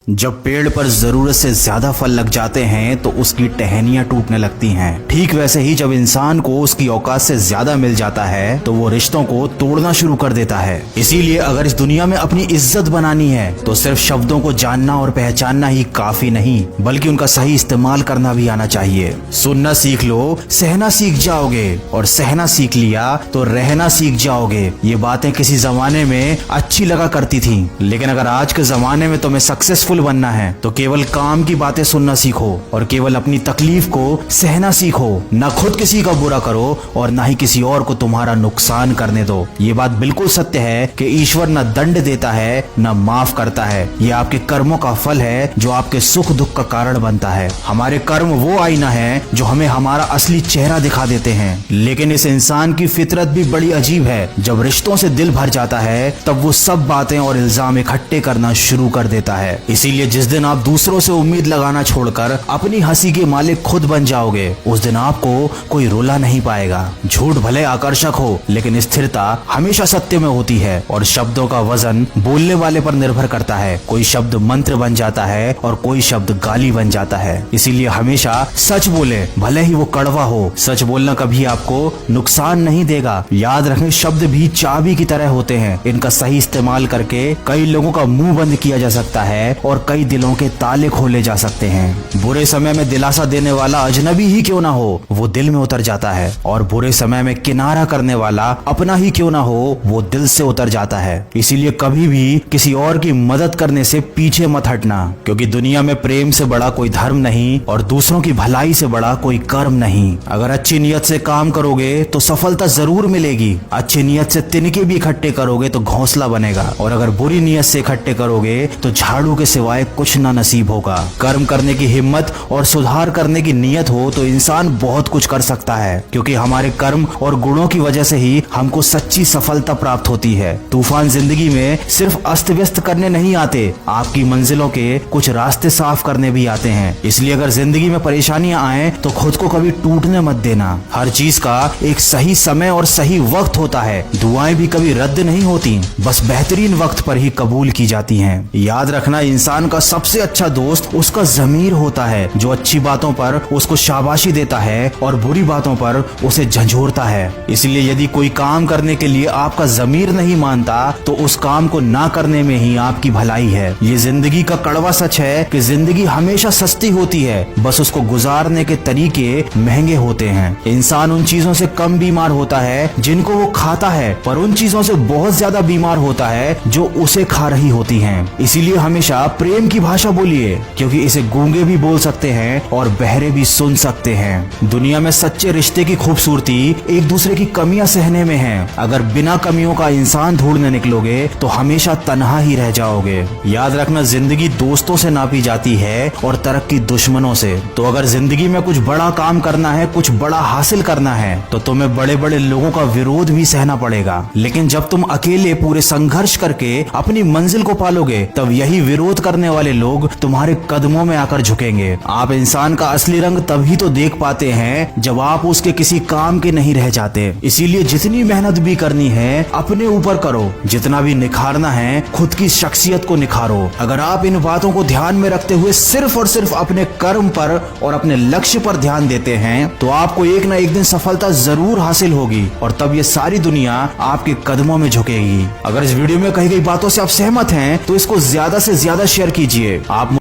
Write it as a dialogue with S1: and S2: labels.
S1: जब पेड़ पर जरूरत से ज्यादा फल लग जाते हैं तो उसकी टहनियां टूटने लगती हैं। ठीक वैसे ही जब इंसान को उसकी औकात से ज्यादा मिल जाता है तो वो रिश्तों को तोड़ना शुरू कर देता है। इसीलिए अगर इस दुनिया में अपनी इज्जत बनानी है तो सिर्फ शब्दों को जानना और पहचानना ही काफी नहीं, बल्कि उनका सही इस्तेमाल करना भी आना चाहिए। सुनना सीख लो, सहना सीख जाओगे, और सहना सीख लिया तो रहना सीख जाओगे। ये बातें किसी जमाने में अच्छी लगा करती थी, लेकिन अगर आज के जमाने में तुम्हें सक्सेसफुल बनना है तो केवल काम की बातें सुनना सीखो और केवल अपनी तकलीफ को सहना सीखो। न खुद किसी का बुरा करो और न ही किसी और को तुम्हारा नुकसान करने दो। ये बात बिल्कुल सत्य है कि ईश्वर न दंड देता है न माफ करता है। ये आपके कर्मों का फल है जो आपके सुख दुख का कारण बनता है। हमारे कर्म वो आईना है जो हमें हमारा असली चेहरा दिखा देते हैं। लेकिन इस इंसान की फितरत भी बड़ी अजीब है। जब रिश्तों से दिल भर जाता है तब वो सब बातें और इल्जाम इकट्ठे करना शुरू कर देता है। इसीलिए जिस दिन आप दूसरों से उम्मीद लगाना छोड़कर अपनी हंसी के मालिक खुद बन जाओगे, उस दिन आपको कोई रुला नहीं पाएगा। झूठ भले आकर्षक हो, लेकिन स्थिरता हमेशा सत्य में होती है, और शब्दों का वजन बोलने वाले पर निर्भर करता है। कोई शब्द मंत्र बन जाता है और कोई शब्द गाली बन जाता है। इसीलिए हमेशा सच बोले, भले ही वो कड़वा हो। सच बोलना कभी आपको नुकसान नहीं देगा। याद रखें, शब्द भी चाबी की तरह होते हैं। इनका सही इस्तेमाल करके कई लोगों का मुंह बंद किया जा सकता है और कई दिलों के ताले खोले जा सकते हैं। बुरे समय में दिलासा देने वाला अजनबी ही क्यों ना हो, वो दिल में उतर जाता है, और बुरे समय में किनारा करने वाला अपना ही क्यों ना हो, वो दिल से उतर जाता है। इसीलिए कभी भी किसी और की मदद करने से पीछे मत हटना, क्योंकि दुनिया में प्रेम से बड़ा कोई धर्म नहीं और दूसरों की भलाई से बड़ा कोई कर्म नहीं। अगर अच्छी नियत से काम करोगे तो सफलता जरूर मिलेगी। अच्छी नियत से तिनके भी इकट्ठे करोगे तो घोंसला बनेगा, और अगर बुरी नियत से इकट्ठे करोगे तो झाड़ू के सिवाय कुछ ना नसीब होगा। कर्म करने की हिम्मत और सुधार करने की नियत हो तो इंसान बहुत कुछ कर सकता है, क्योंकि हमारे कर्म और गुणों की वजह से ही हमको सच्ची सफलता प्राप्त होती है। तूफान जिंदगी में सिर्फ अस्त व्यस्त करने नहीं आते, आपकी मंजिलों के कुछ रास्ते साफ करने भी आते हैं। इसलिए अगर जिंदगी में परेशानियां आए तो खुद को कभी टूटने मत देना। हर चीज का एक सही समय और सही वक्त होता है। दुआएं भी कभी रद्द नहीं होती, बस बेहतरीन वक्त पर ही कबूल की जाती हैं। याद रखना, इंसान का सबसे अच्छा दोस्त उसका ज़मीर होता है, जो अच्छी बातों पर उसको शाबाशी देता है और बुरी बातों पर उसे झंझोरता है। इसलिए यदि कोई काम करने के लिए आपका ज़मीर नहीं मानता तो उस काम को ना करने में ही आपकी भलाई है। ये जिंदगी का कड़वा सच है कि जिंदगी हमेशा सस्ती होती है, बस उसको गुजारने के तरीके महंगे होते हैं। इंसान उन चीजों से कम बीमार होता है जिनको वो खाता है, पर उन चीजों से बहुत ज्यादा बीमार होता है जो उसे खा रही होती हैं। इसीलिए हमेशा प्रेम की भाषा बोलिए, क्योंकि इसे गूंगे भी बोल सकते हैं और बहरे भी सुन सकते हैं। दुनिया में सच्चे रिश्ते की खूबसूरती एक दूसरे की कमियां सहने में है। अगर बिना कमियों का इंसान ढूंढने निकलोगे तो हमेशा तन्हा ही रह जाओगे। याद रखना, जिंदगी दोस्तों से नापी जाती है और तरक्की दुश्मनों से। तो अगर जिंदगी में कुछ बड़ा काम करना है, कुछ बड़ा हासिल करना है, तो तुम्हें बड़े बड़े लोगों का विरोध भी सहना पड़ेगा। लेकिन जब तुम अकेले पूरे संघर्ष करके अपनी मंजिल को पालोगे, तब यही विरोध करने वाले लोग तुम्हारे कदमों में आकर झुकेंगे। आप इंसान का असली रंग तभी तो देख पाते हैं जब आप उसके किसी काम के नहीं रह जाते। इसीलिए जितनी मेहनत भी करनी है अपने ऊपर करो, जितना भी निखारना है खुद की शख्सियत को निखारो। अगर आप इन बातों को ध्यान में रखते हुए सिर्फ और सिर्फ अपने कर्म पर और अपने लक्ष्य पर ध्यान देते हैं तो आपको एक न एक दिन सफलता जरूर हासिल होगी, और तब ये सारी दुनिया आपके कदमों में झुकेगी। अगर इस वीडियो में कही गई बातों से आप सहमत हैं तो इसको ज्यादा से ज्यादा शेयर कीजिए। आप